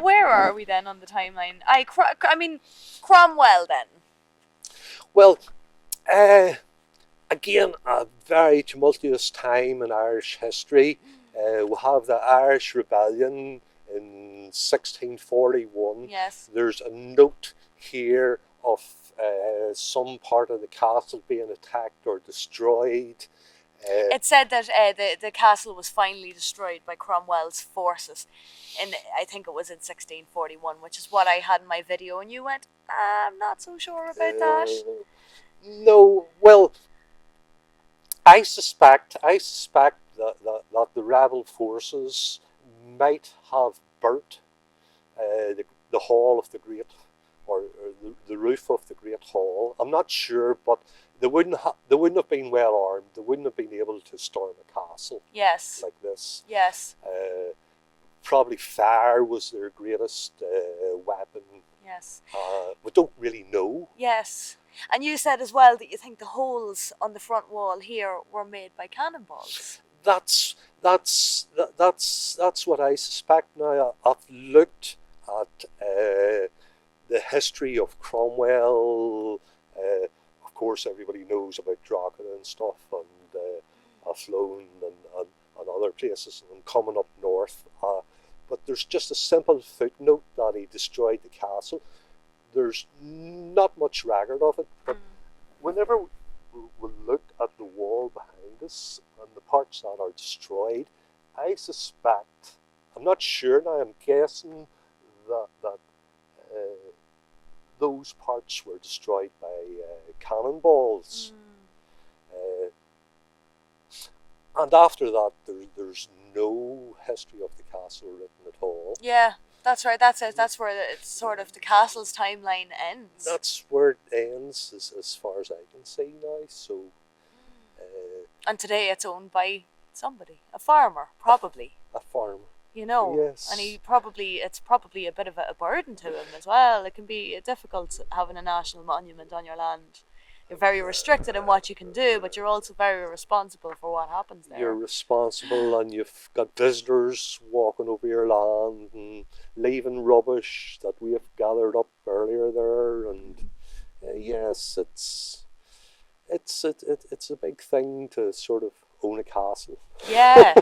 where are we then on the timeline? I mean, Cromwell then. Well, again, a very tumultuous time in Irish history. We have the Irish Rebellion in 1641. Yes. There's a note here of some part of the castle being attacked or destroyed. It said that the castle was finally destroyed by Cromwell's forces, and I think it was in 1641, which is what I had in my video, and you went, I'm not so sure about that. No, well, I suspect that the rebel forces might have burnt the hall of the Great, or the roof of the Great Hall. I'm not sure, but they wouldn't have been well armed. They wouldn't have been able to storm a castle. Yes. Like this. Yes. Probably fire was their greatest weapon. Yes. We don't really know. Yes. And you said as well that you think the holes on the front wall here were made by cannonballs. That's what I suspect now. I've looked at the history of Cromwell. Of course, everybody knows about Drogheda and stuff, and Athlone and other places, and coming up north. But there's just a simple footnote that he destroyed the castle. There's not much record of it, but whenever we look at the wall behind us and the parts that are destroyed, I suspect, I'm not sure now, I'm guessing that those parts were destroyed by cannonballs. And after that, there's no history of the castle written at all. Yeah, that's right. That's it. That's where it's sort of the castle's timeline ends. That's where it ends, as far as I can see now. So, and today it's owned by somebody, a farmer, probably. A farmer. You know, yes. And it's probably a bit of a burden to him as well. It can be difficult having a national monument on your land. You're very restricted in what you can do, but you're also very responsible for what happens there. You're responsible, and you've got visitors walking over your land and leaving rubbish that we have gathered up earlier there. And yes, it's a big thing to sort of own a castle. Yeah,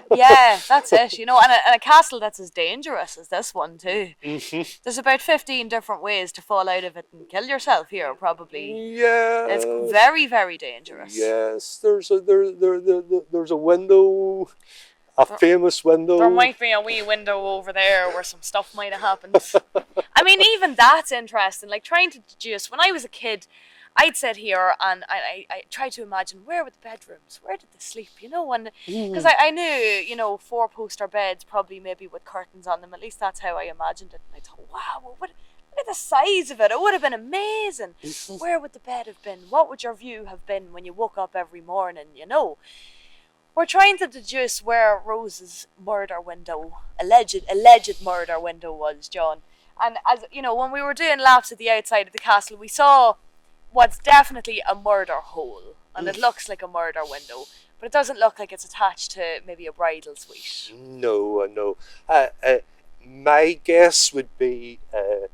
that's it. You know, and a castle that's as dangerous as this one too. Mm-hmm. There's about 15 different ways to fall out of it and kill yourself here, probably. Yeah, it's very, very dangerous. Yes, there's a window, famous window. There might be a wee window over there where some stuff might have happened. I mean, even that's interesting. Like trying to deduce. When I was a kid, I'd sit here and I tried to imagine where were the bedrooms, where did they sleep, you know, and because I knew, you know, 4-poster beds probably maybe with curtains on them, at least that's how I imagined it, and I thought, wow, what at the size of it, it would have been amazing. Where would the bed have been? What would your view have been when you woke up every morning, you know? We're trying to deduce where Rose's murder window, alleged murder window was, John, and as you know, when we were doing laps at the outside of the castle, we saw what's definitely a murder hole, and it looks like a murder window, but it doesn't look like it's attached to maybe a bridal suite. No. My guess would be the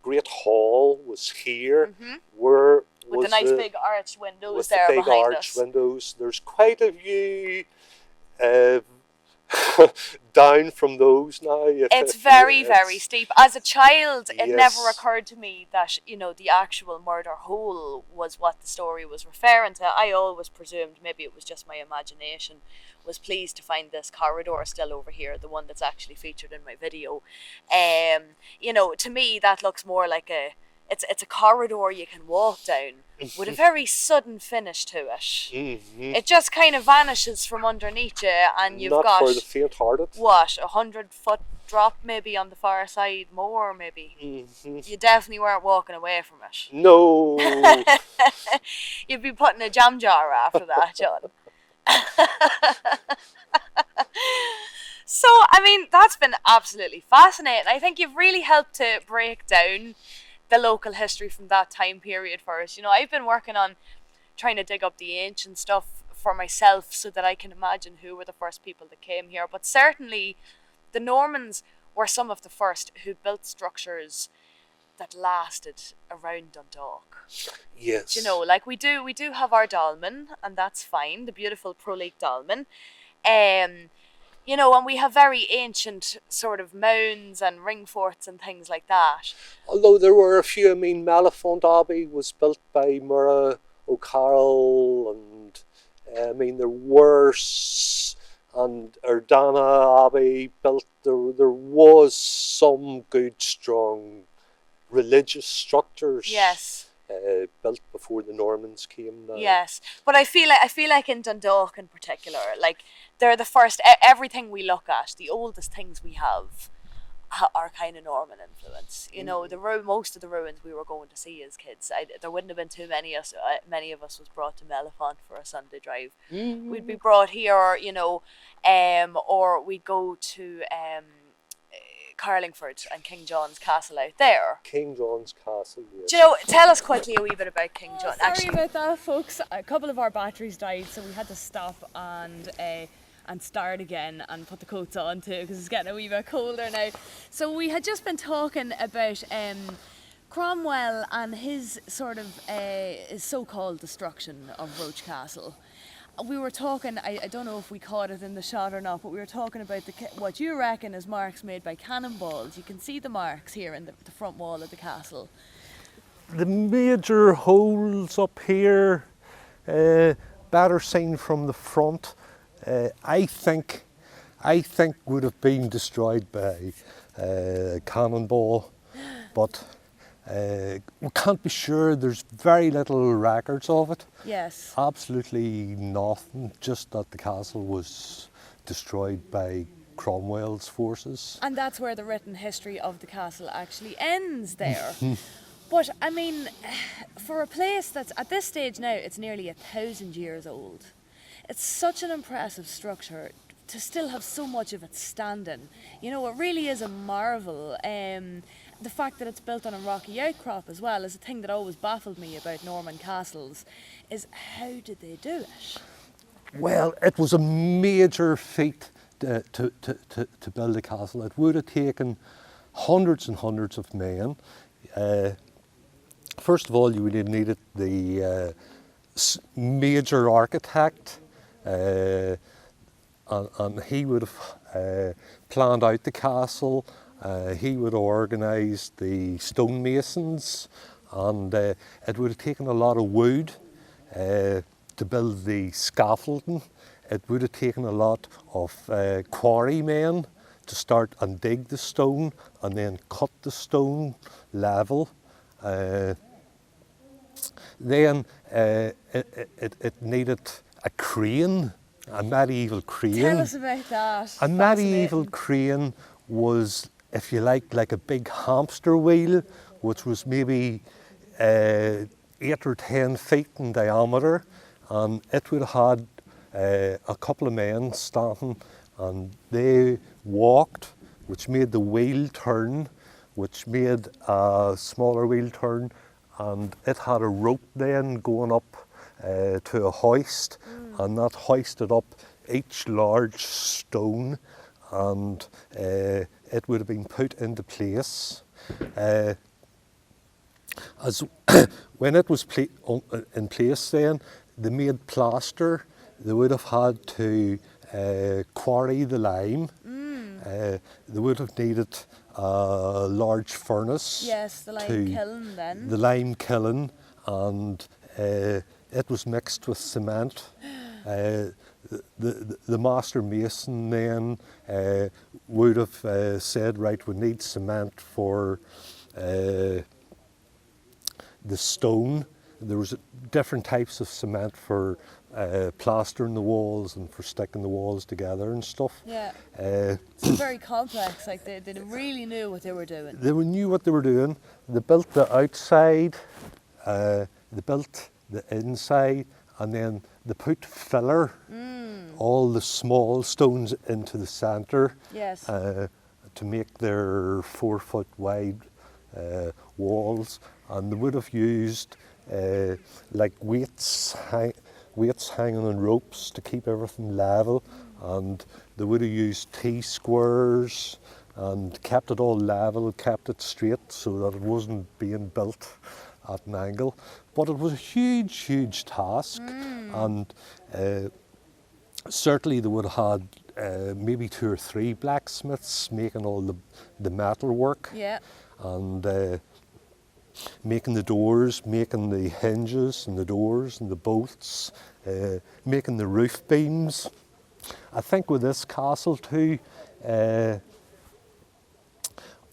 Great Hall was here, where with the nice big arch windows with there the big behind arch us. Windows. There's quite a view down from those now. It's very, very steep. As a child, it yes. never occurred to me that, you know, the actual murder hole was what the story was referring to. I always presumed, maybe it was just my imagination, was pleased to find this corridor still over here, the one that's actually featured in my video. You know, to me, that looks more like it's a corridor you can walk down with a very sudden finish to it. Mm-hmm. It just kind of vanishes from underneath you, and you've got... Not for the faint-hearted. What, 100-foot drop maybe on the far side, more maybe? Mm-hmm. You definitely weren't walking away from it. No. You'd be putting a jam jar after that, John. So, I mean, that's been absolutely fascinating. I think you've really helped to break down the local history from that time period for us. You know, I've been working on trying to dig up the ancient stuff for myself so that I can imagine who were the first people that came here. But certainly the Normans were some of the first who built structures that lasted around Dundalk. Yes. You know, like we do have our dolmen, and that's fine, the beautiful prolate dolmen. You know, and we have very ancient sort of mounds and ring forts and things like that. Although there were a few, I mean, Malafont Abbey was built by Murrough O'Carroll, and I mean, there were, and Erdana Abbey built, there was some good, strong religious structures. Yes. Built before the Normans came now. Yes, but I feel like in Dundalk in particular, like they're the first. Everything we look at, the oldest things we have, are kind of Norman influence. You know, most of the ruins we were going to see as kids, there wouldn't have been too many. Many of us was brought to Mellifont for a Sunday drive. We'd be brought here, you know, or we'd go to Carlingford and King John's Castle out there. King John's Castle, yes. Do you know, tell us quickly a wee bit about King John. Sorry about that, folks. A couple of our batteries died, so we had to stop and start again and put the coats on too, because it's getting a wee bit colder now. So we had just been talking about Cromwell and his sort of his so-called destruction of Roach Castle. We were talking, I don't know if we caught it in the shot or not, but we were talking about what you reckon is marks made by cannonballs. You can see the marks here in the front wall of the castle. The major holes up here, better seen from the front, I think would have been destroyed by cannonball, but we can't be sure. There's very little records of it. Yes. Absolutely nothing, just that the castle was destroyed by Cromwell's forces. And that's where the written history of the castle actually ends there. But I mean, for a place that's at this stage now, it's nearly 1,000 years old. It's such an impressive structure to still have so much of it standing. You know, it really is a marvel. The fact that it's built on a rocky outcrop as well is a thing that always baffled me about Norman castles, is how did they do it? Well, it was a major feat to build a castle. It would have taken hundreds and hundreds of men. First of all, you would have needed the major architect, and he would have planned out the castle. He would have organised the stonemasons, and it would have taken a lot of wood to build the scaffolding. It would have taken a lot of quarrymen to start and dig the stone and then cut the stone level. Then it needed a crane, a medieval crane. Tell us about that. A medieval crane was, if you like a big hamster wheel, which was maybe 8 or 10 feet in diameter, and it would have had a couple of men standing, and they walked, which made the wheel turn, which made a smaller wheel turn, and it had a rope then going up to a hoist, and that hoisted up each large stone, and it would have been put into place. As when it was in place then, they made plaster. They would have had to quarry the lime. They would have needed a large furnace. Yes, the lime kiln then. The lime kiln, and it was mixed with cement. The master mason then would have said, right, we need cement for the stone. There was different types of cement for plastering the walls and for sticking the walls together and stuff. Yeah, it's very complex. Like they really knew what they were doing. They knew what they were doing. They built the outside, they built the inside, and then they put filler, all the small stones into the centre. Yes. To make their 4 foot wide walls, and they would have used like weights weights hanging on ropes to keep everything level, and they would have used T-squares and kept it all level, kept it straight so that it wasn't being built at an angle. But it was a huge, huge task, and certainly they would have had maybe 2 or 3 blacksmiths making all the metal work, Yeah. and making the doors, making the hinges and the doors and the bolts, making the roof beams. I think with this castle too,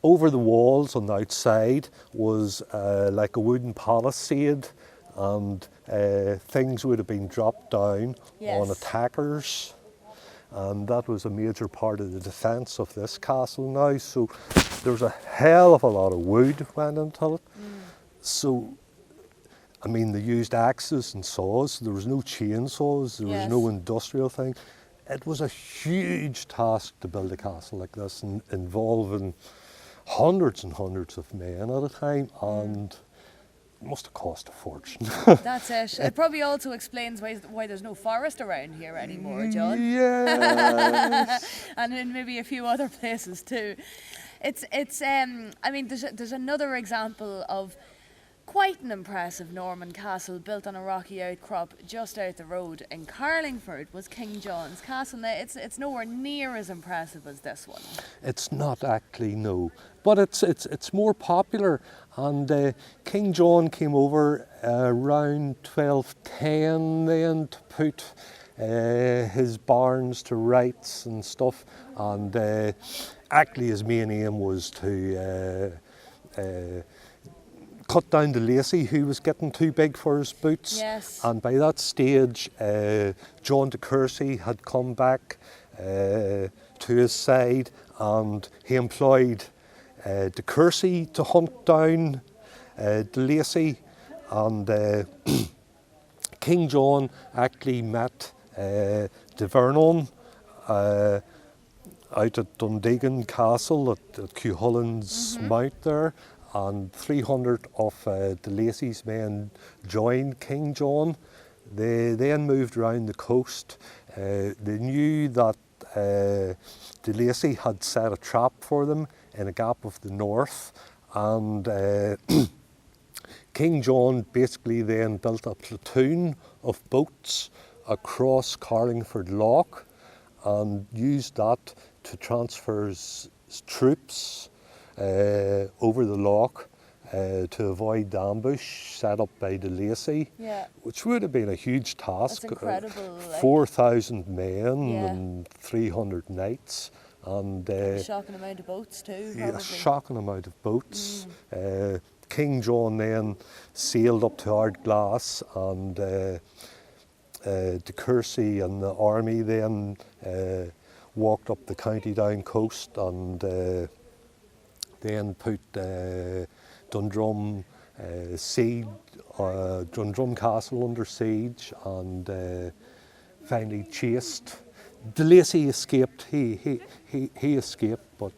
over the walls on the outside was like a wooden palisade, and things would have been dropped down on Yes. attackers, and that was a major part of the defence of this castle now. So there's a hell of a lot of wood went into it. So, I mean, they used axes and saws. There was no chainsaws. There was no industrial thing. It was a huge task to build a castle like this, involving hundreds and hundreds of men at a time, and it must have cost a fortune. That's it. It probably also explains why there's no forest around here anymore, John. Yes. And in maybe a few other places too. I mean, there's another example of quite an impressive Norman castle built on a rocky outcrop just out the road in Carlingford was King John's Castle. Now, it's nowhere near as impressive as this one. It's not actually, no, but it's more popular. And King John came over around 1210 then to put his barns to rights and stuff. And actually, his main aim was to cut down the Lacy, who was getting too big for his boots. Yes. And by that stage, John de Courcy had come back to his side, and he employed de Courcy to hunt down the Lacy. And King John actually met de Verdun out at Dundegan Castle at Cuchullin's Mount there. And 300 of de Lacy's men joined King John. They then moved around the coast. They knew that de Lacy had set a trap for them in a gap of the north, and King John basically then built a platoon of boats across Carlingford Loch and used that to transfer his troops over the loch to avoid the ambush set up by de Lacy, which would have been a huge task. That's incredible. 4,000 men and 300 knights. And shocking amount of boats too, yeah, probably. a shocking amount of boats. King John then sailed up to Ardglass, and de Courcy and the army then walked up the County Down coast, and then put Dundrum Dundrum Castle under siege, and finally chased. De Lacy escaped. He escaped, but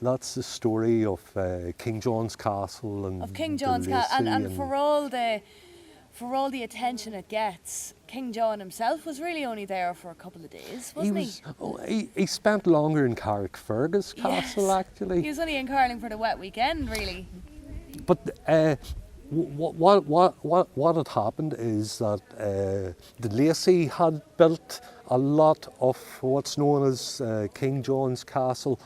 that's the story of King John's Castle and of King John's Castle, and for all the attention it gets, King John himself was really only there for a couple of days, wasn't he? He spent longer in Carrickfergus Castle, actually. He was only in Carlingford a wet weekend, really. But what had happened is that de Lacy had built a lot of what's known as King John's Castle,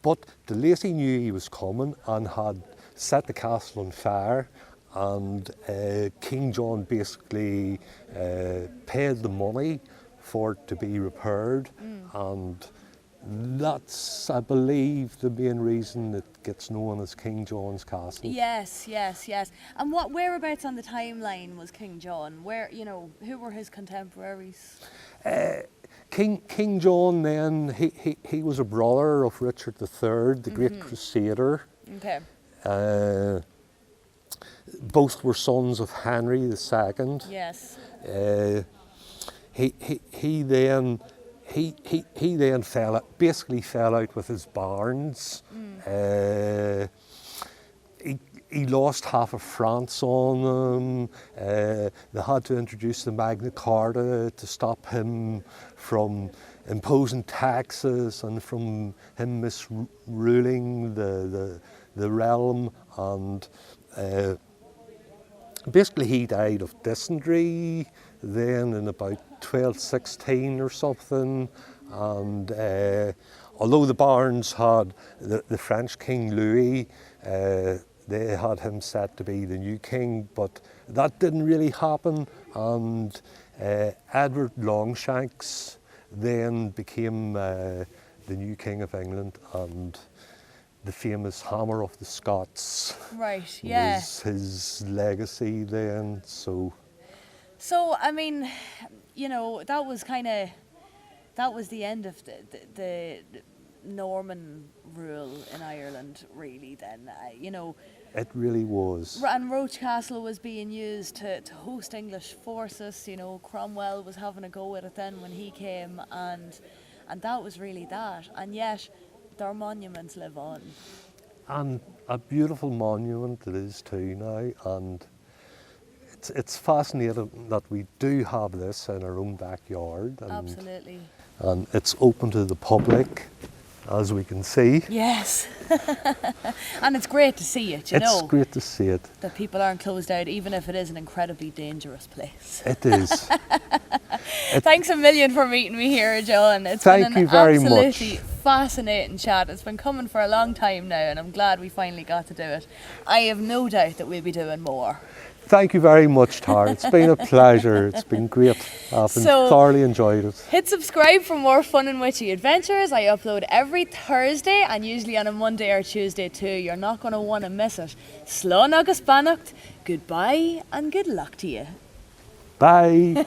but de Lacy knew he was coming and had set the castle on fire. And King John basically paid the money for it to be repaired, and that's, I believe, the main reason it gets known as King John's Castle. Yes. And whereabouts on the timeline was King John? Who were his contemporaries? King John then, he was a brother of Richard III, the great Crusader. Okay. Both were sons of Henry II. Yes. He then basically fell out with his barns. he lost half of France on him. They had to introduce the Magna Carta to stop him from imposing taxes and from him misruling the realm. And basically he died of dysentery then in about 1216 or something. And although the barons had the French King Louis, they had him set to be the new king, but that didn't really happen. And Edward Longshanks then became the new king of England, and the famous Hammer of the Scots was his legacy then. So I mean, you know, that was the end of the Norman rule in Ireland, really, then, you know. It really was. And Roach Castle was being used to host English forces, you know. Cromwell was having a go at it then when he came, and that was really that. And yet, their monuments live on. And a beautiful monument it is too now, and it's fascinating that we do have this in our own backyard. And Absolutely. And it's open to the public, as we can see. Yes. And it's great to see it, you know. It's great to see it. That people aren't closed out, even if it is an incredibly dangerous place. It is. Thanks a million for meeting me here, John. It's Thank been you very an much. absolutely fascinating chat. It's been coming for a long time now, and I'm glad we finally got to do it. I have no doubt that we'll be doing more. Thank you very much, Tara. It's been a pleasure. It's been great. I've thoroughly enjoyed it. Hit subscribe for more fun and witchy adventures. I upload every Thursday and usually on a Monday or Tuesday too. You're not going to want to miss it. Slán agus beannacht. Goodbye and good luck to you. Bye.